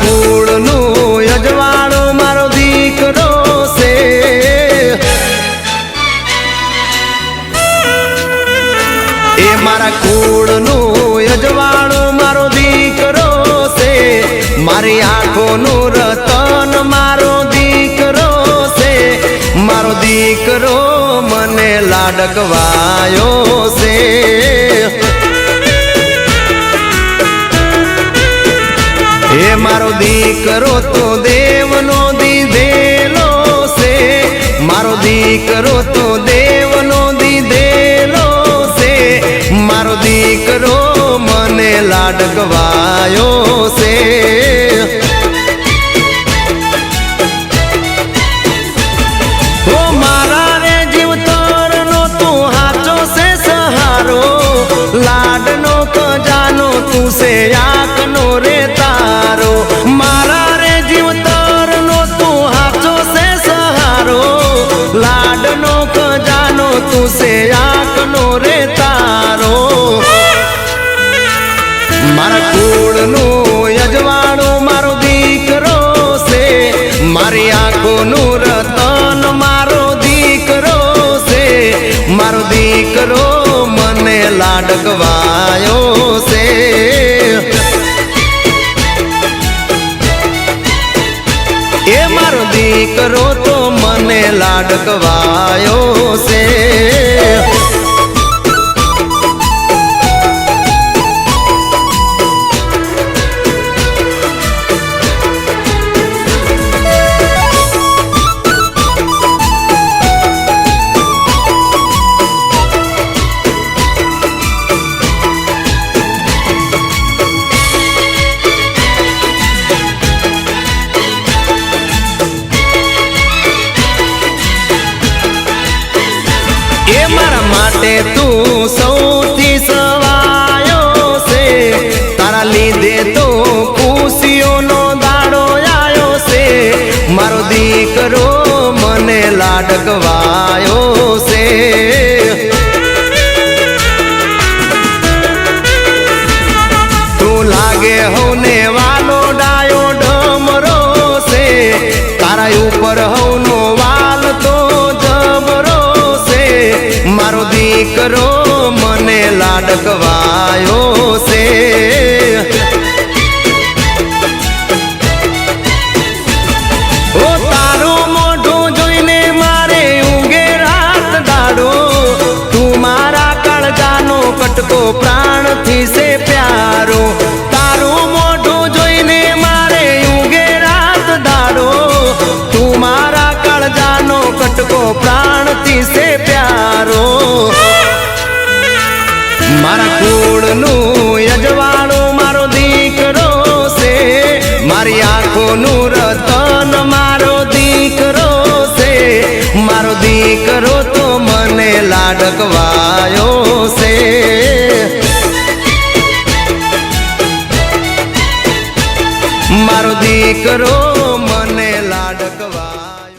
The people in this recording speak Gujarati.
કુળનું અજવાળો મારો દીકરો છે એ મારા કુળનું અજવાળો મારો દીકરો છે મારી આંખોનું રતન મારો દીકરો છે મારો દીકરો મને લાડકવાયો છે એ મારો દીકરો તો દેવનો દીધેલો છે મારો દીકરો તો દેવનો દીધેલો છે મારો દીકરો મને લાડકવાયો છે ઓ મારા રે જીવતરનો તું હાચો છે સહારો લાડનો ખજાનો તું છે આંખનો રે તારો મારા રે જીવતરનો તું હાચો છે સહારો લાડનો ખજાનો તું છે આંખનો રે તારો મારા કુળનું અજવાળું મારો દીકરો છે મારી આંખોનું રતન મારો દીકરો છે મારો દીકરો મને લાડકવાયો છે એ મારો દીકરો તો મને લાડકવાયો છે મારા માટે તું સૌથી સવાયો છે તારા લીધે તો ખુશીઓનો દાડો આવ્યો છે મારો દીકરો મને લાડકવાયો છે તું લાગે હોને વાલો ડાયો ડમરો છે તારા ઉપર હોનો વાલ તો જબરો મારો દીકરો મને લાડકવાયો છે ઓ તારું મોઢું જોઈને મારે ઊંઘે રાત દાડો તું મારા કાળજાનો કટકો પ્રાણથી છે પ્યારો તારું મોઢું જોઈને મારે ઊંઘે રાત દાડો તું મારા કાળજાનો કટકો પ્રાણથી છે પ્યારો મારા કુળનું અજવાળું મારો દીકરો છે મારી આંખોનું રતન મારો દીકરો છે મારો દીકરો તો મને લાડકવાયો